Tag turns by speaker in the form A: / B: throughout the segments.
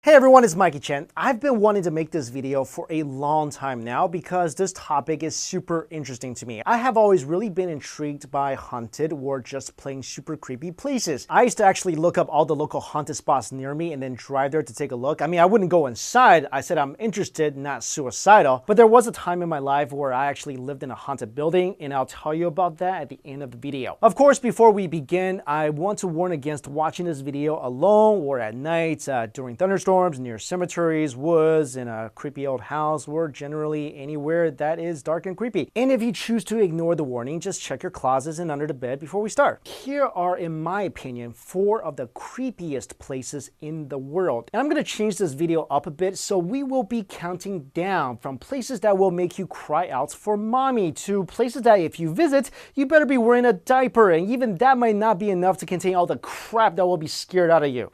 A: Hey everyone, it's Mikey Chen. I've been wanting to make this video for a long time now because this topic is super interesting to me. I have always really been intrigued by haunted or just plain super creepy places. I used to actually look up all the local haunted spots near me and then drive there to take a look. I mean, I wouldn't go inside. I said I'm interested, not suicidal. But there was a time in my life where I actually lived in a haunted building, and I'll tell you about that at the end of the video. Of course, before we begin, I want to warn against watching this video alone or at night during thunderstorms, near cemeteries, woods, in a creepy old house, or generally anywhere that is dark and creepy. And if you choose to ignore the warning, just check your closets and under the bed before we start. Here are, in my opinion, 4 of the creepiest places in the world. And I'm going to change this video up a bit, so we will be counting down from places that will make you cry out for mommy to places that if you visit, you better be wearing a diaper, and even that might not be enough to contain all the crap that will be scared out of you.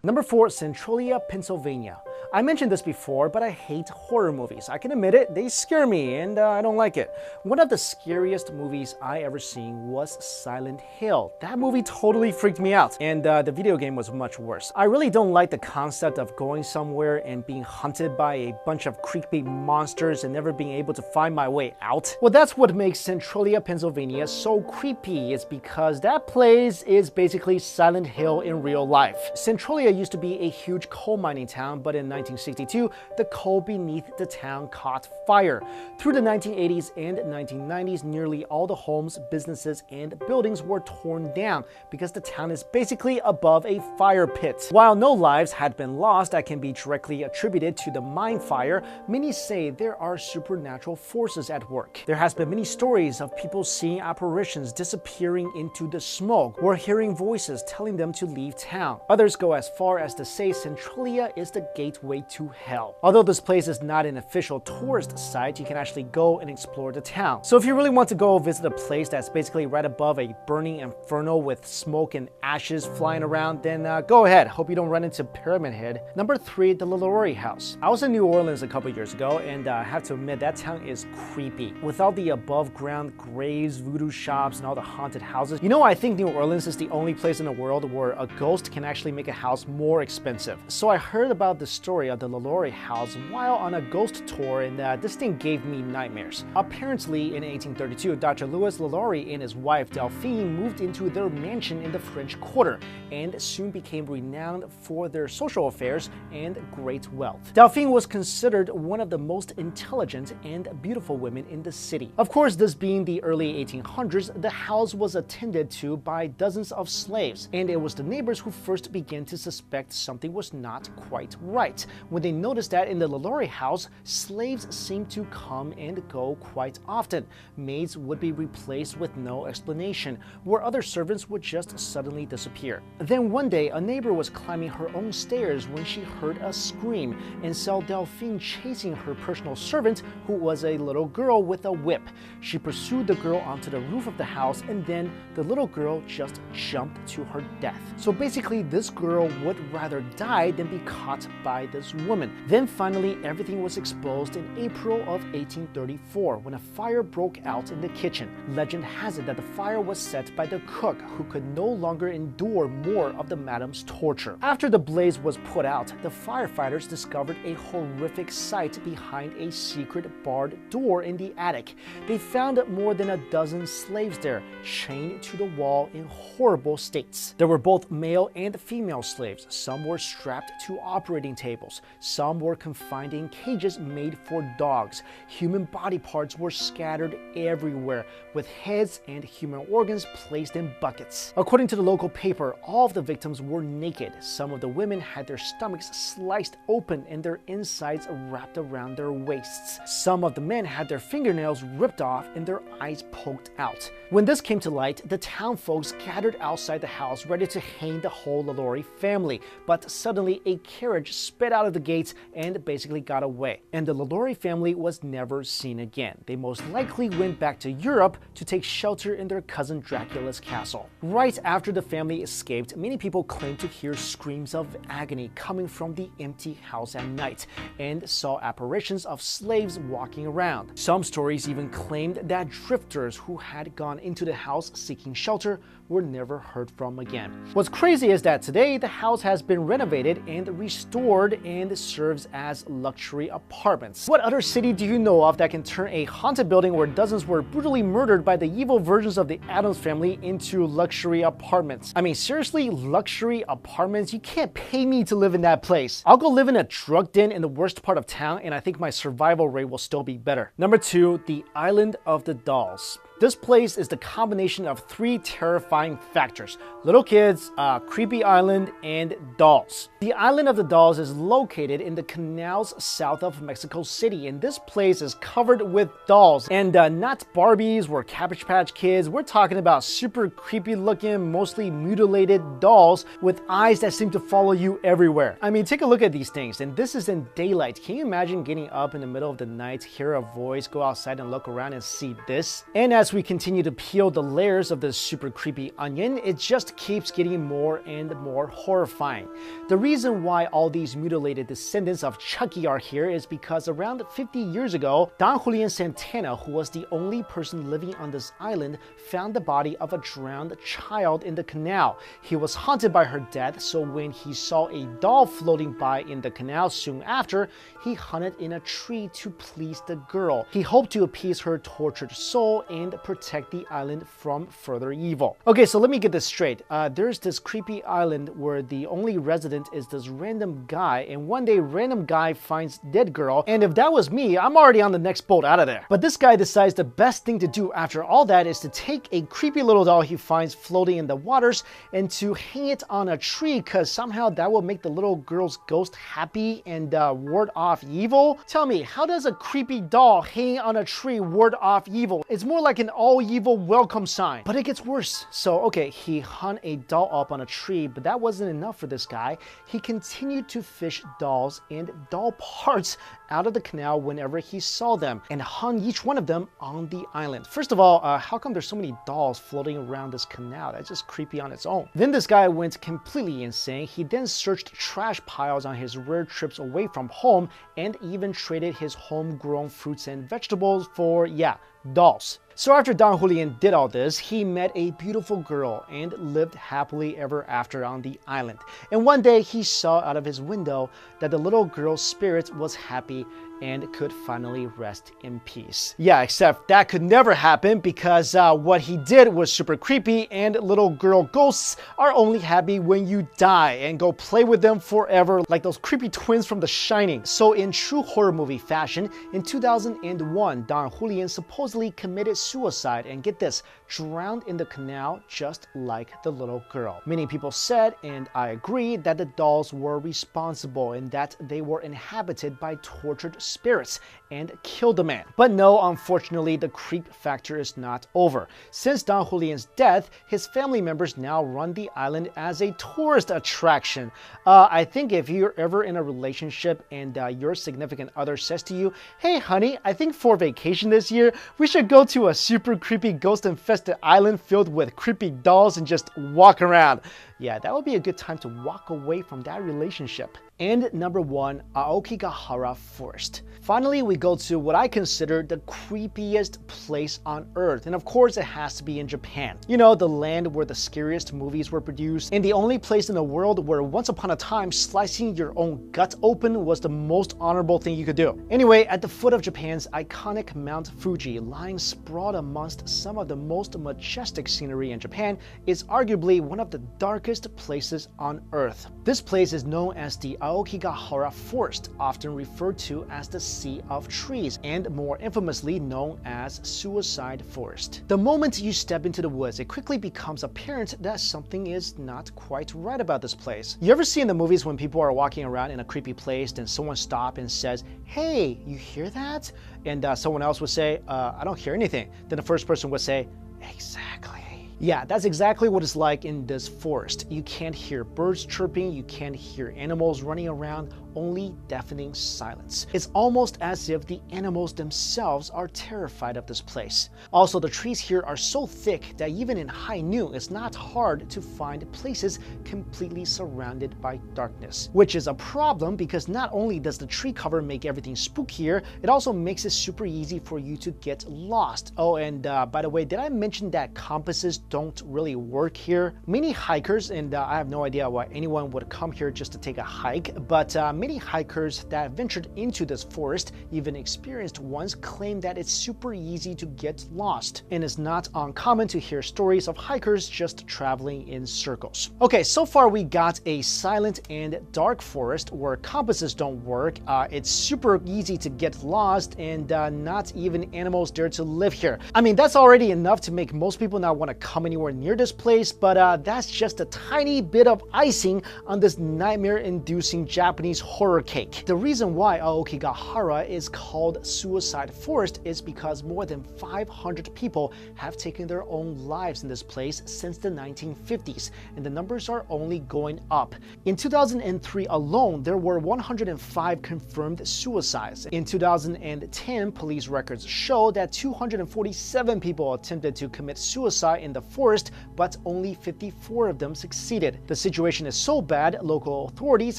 A: Number 4, Centralia, Pennsylvania. I mentioned this before, but I hate horror movies. I can admit it, they scare me, and I don't like it. One of the scariest movies I ever seen was Silent Hill. That movie totally freaked me out, and the video game was much worse. I really don't like the concept of going somewhere and being hunted by a bunch of creepy monsters and never being able to find my way out. Well, that's what makes Centralia, Pennsylvania so creepy, is because that place is basically Silent Hill in real life. Centralia used to be a huge coal mining town, but in 1962, the coal beneath the town caught fire. Through the 1980s and 1990s, nearly all the homes, businesses, and buildings were torn down because the town is basically above a fire pit. While no lives had been lost that can be directly attributed to the mine fire, many say there are supernatural forces at work. There has been many stories of people seeing apparitions disappearing into the smoke or hearing voices telling them to leave town. Others go as far as to say Centralia is the gateway to hell. Although this place is not an official tourist site, you can actually go and explore the town. So if you really want to go visit a place that's basically right above a burning inferno with smoke and ashes flying around, then go ahead. Hope you don't run into Pyramid Head. Number 3, the LaLaurie House. I was in New Orleans a couple years ago, and I have to admit that town is creepy. With all the above ground graves, voodoo shops, and all the haunted houses. You know, I think New Orleans is the only place in the world where a ghost can actually make a house more expensive. So I heard about the story of the LaLaurie House while on a ghost tour, and this thing gave me nightmares. Apparently, in 1832, Dr. Louis LaLaurie and his wife Delphine moved into their mansion in the French Quarter and soon became renowned for their social affairs and great wealth. Delphine was considered one of the most intelligent and beautiful women in the city. Of course, this being the early 1800s, the house was attended to by dozens of slaves, and it was the neighbors who first began to suspect something was not quite right when they noticed that in the LaLaurie house, slaves seemed to come and go quite often. Maids would be replaced with no explanation, where other servants would just suddenly disappear. Then one day, a neighbor was climbing her own stairs when she heard a scream and saw Delphine chasing her personal servant, who was a little girl with a whip. She pursued the girl onto the roof of the house, and then the little girl just jumped to her death. So basically, this girl would rather die than be caught by this woman. Then finally, everything was exposed in April of 1834 when a fire broke out in the kitchen. Legend has it that the fire was set by the cook, who could no longer endure more of the madam's torture. After the blaze was put out, the firefighters discovered a horrific sight behind a secret barred door in the attic. They found more than a dozen slaves there, chained to the wall in horrible states. There were both male and female slaves. Some were strapped to operating tables. Some were confined in cages made for dogs. Human body parts were scattered everywhere, with heads and human organs placed in buckets. According to the local paper, all of the victims were naked. Some of the women had their stomachs sliced open and their insides wrapped around their waists. Some of the men had their fingernails ripped off and their eyes poked out. When this came to light, the town folks gathered outside the house ready to hang the whole LaLaurie family, but suddenly a carriage sped out of the gates and basically got away. And the Lalaurie family was never seen again. They most likely went back to Europe to take shelter in their cousin Dracula's castle. Right after the family escaped, many people claimed to hear screams of agony coming from the empty house at night and saw apparitions of slaves walking around. Some stories even claimed that drifters who had gone into the house seeking shelter were never heard from again. What's crazy is that today the house has been renovated and restored and serves as luxury apartments. What other city do you know of that can turn a haunted building where dozens were brutally murdered by the evil versions of the Addams family into luxury apartments? I mean, seriously, luxury apartments? You can't pay me to live in that place. I'll go live in a drug den in the worst part of town and I think my survival rate will still be better. Number 2, the Island of the Dolls. This place is the combination of 3 terrifying factors: little kids, creepy island, and dolls. The Island of the Dolls is located in the canals south of Mexico City, and this place is covered with dolls. And not Barbies or Cabbage Patch Kids. We're talking about super creepy looking, mostly mutilated dolls with eyes that seem to follow you everywhere. I mean, take a look at these things, and this is in daylight. Can you imagine getting up in the middle of the night, hear a voice, go outside and look around and see this? And as we continue to peel the layers of this super creepy onion, it just keeps getting more and more horrifying. The reason why all these mutilated descendants of Chucky are here is because around 50 years ago, Don Julian Santana, who was the only person living on this island, found the body of a drowned child in the canal. He was haunted by her death, so when he saw a doll floating by in the canal soon after, he hunted in a tree to please the girl. He hoped to appease her tortured soul and protect the island from further evil. Okay, so let me get this straight. There's this creepy island where the only resident is this random guy, and one day random guy finds dead girl, and if that was me, I'm already on the next boat out of there. But this guy decides the best thing to do after all that is to take a creepy little doll he finds floating in the waters and to hang it on a tree, because somehow that will make the little girl's ghost happy and ward off evil. Tell me, how does a creepy doll hanging on a tree ward off evil? It's more like an all evil welcome sign. But it gets worse. So okay, he hung a doll up on a tree, but that wasn't enough for this guy. He continued to fish dolls and doll parts out of the canal whenever he saw them and hung each one of them on the island. First of all, how come there's so many dolls floating around this canal? That's just creepy on its own. Then this guy went completely insane. He then searched trash piles on his rare trips away from home and even traded his homegrown fruits and vegetables for, yeah, dolls. So after Don Julian did all this, he met a beautiful girl and lived happily ever after on the island. And one day he saw out of his window that the little girl's spirit was happy and could finally rest in peace. Yeah, except that could never happen because what he did was super creepy, and little girl ghosts are only happy when you die and go play with them forever like those creepy twins from The Shining. So in true horror movie fashion, in 2001, Don Julian supposedly committed suicide and, get this, drowned in the canal just like the little girl. Many people said, and I agree, that the dolls were responsible and that they were inhabited by tortured spirits and killed the man. But no, unfortunately, the creep factor is not over. Since Don Julian's death, his family members now run the island as a tourist attraction. I think if you're ever in a relationship and your significant other says to you, "Hey honey, I think for vacation this year, we should go to a super creepy ghost-infested island filled with creepy dolls and just walk around." Yeah, that would be a good time to walk away from that relationship. And number 1, Aokigahara Forest. Finally, we go to what I consider the creepiest place on earth. And of course, it has to be in Japan. You know, the land where the scariest movies were produced, and the only place in the world where once upon a time slicing your own gut open was the most honorable thing you could do. Anyway, at the foot of Japan's iconic Mount Fuji, lying sprawled amongst some of the most majestic scenery in Japan, is arguably one of the darkest places on earth. This place is known as the Aokigahara Forest, often referred to as the Sea of Trees, and more infamously known as Suicide Forest. The moment you step into the woods, it quickly becomes apparent that something is not quite right about this place. You ever see in the movies when people are walking around in a creepy place, then someone stops and says, "Hey, you hear that?" And someone else would say, "I don't hear anything." Then the first person would say, "Exactly." Yeah, that's exactly what it's like in this forest. You can't hear birds chirping, you can't hear animals running around, only deafening silence. It's almost as if the animals themselves are terrified of this place. Also, the trees here are so thick that even in high noon, it's not hard to find places completely surrounded by darkness. Which is a problem because not only does the tree cover make everything spookier, it also makes it super easy for you to get lost. Oh, and by the way, did I mention that compasses don't really work here? Many hikers, and I have no idea why anyone would come here just to take a hike, but many hikers that ventured into this forest, even experienced ones, claim that it's super easy to get lost, and it's not uncommon to hear stories of hikers just traveling in circles. Okay, so far we got a silent and dark forest where compasses don't work. It's super easy to get lost, and not even animals dare to live here. I mean, that's already enough to make most people not want to come anywhere near this place, but that's just a tiny bit of icing on this nightmare-inducing Japanese horror cake. The reason why Aokigahara is called Suicide Forest is because more than 500 people have taken their own lives in this place since the 1950s, and the numbers are only going up. In 2003 alone, there were 105 confirmed suicides. In 2010, police records show that 247 people attempted to commit suicide in the forest, but only 54 of them succeeded. The situation is so bad, local authorities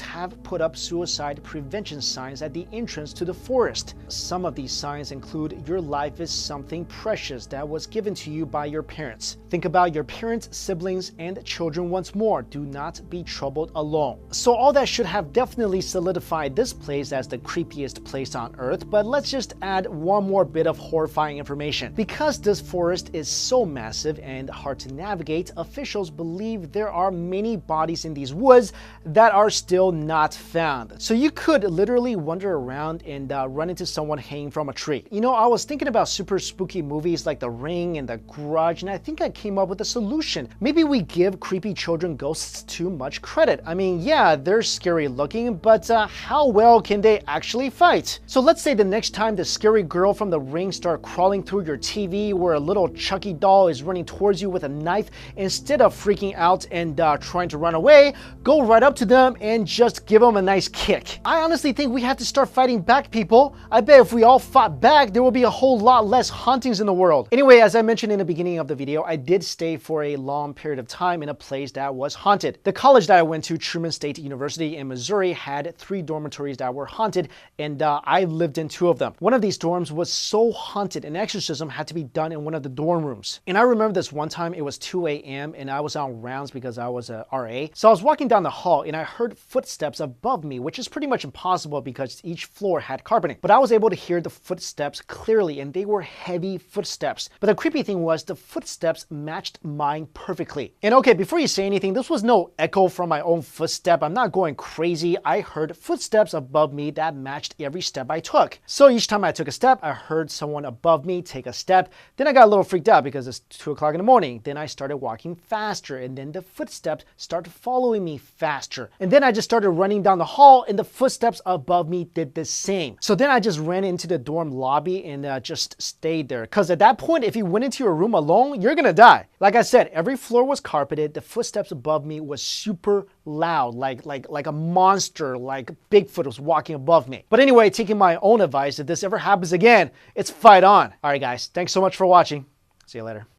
A: have put up suicide prevention signs at the entrance to the forest. Some of these signs include "Your life is something precious that was given to you by your parents. Think about your parents, siblings, and children once more. Do not be troubled alone." So all that should have definitely solidified this place as the creepiest place on earth, but let's just add one more bit of horrifying information. Because this forest is so massive and hard to navigate, officials believe there are many bodies in these woods that are still not found. So you could literally wander around and run into someone hanging from a tree. You know, I was thinking about super spooky movies like The Ring and The Grudge, and I think I came up with a solution. Maybe we give creepy children ghosts too much credit. I mean, yeah, they're scary looking, but how well can they actually fight? So let's say the next time the scary girl from The Ring starts crawling through your TV where a little Chucky doll is running towards you with a knife, instead of freaking out and trying to run away, go right up to them and just give them a nice kick. I honestly think we have to start fighting back, people. I bet if we all fought back, there will be a whole lot less hauntings in the world. Anyway, as I mentioned in the beginning of the video, I did stay for a long period of time in a place that was haunted. The college that I went to, Truman State University in Missouri, had 3 dormitories that were haunted, and I lived in 2 of them. One of these dorms was so haunted, an exorcism had to be done in one of the dorm rooms. And I remember this one time, it was 2 a.m. and I was on rounds because I was a RA. So I was walking down the hall and I heard footsteps above me, which is pretty much impossible because each floor had carpeting. But I was able to hear the footsteps clearly, and they were heavy footsteps. But the creepy thing was the footsteps matched mine perfectly. And okay, before you say anything, this was no echo from my own footstep. I'm not going crazy. I heard footsteps above me that matched every step I took. So each time I took a step, I heard someone above me take a step. Then I got a little freaked out because it's 2 o'clock in the morning. Then I started walking faster, and then the footsteps started following me faster. And then I just started running down the hall, and the footsteps above me did the same. So then I just ran into the dorm lobby and just stayed there. Because at that point, if you went into your room alone, you're gonna die. Like I said, every floor was carpeted. The footsteps above me was super loud, like a monster, like Bigfoot was walking above me. But anyway, taking my own advice, if this ever happens again, it's fight on. All right, guys, thanks so much for watching. See you later.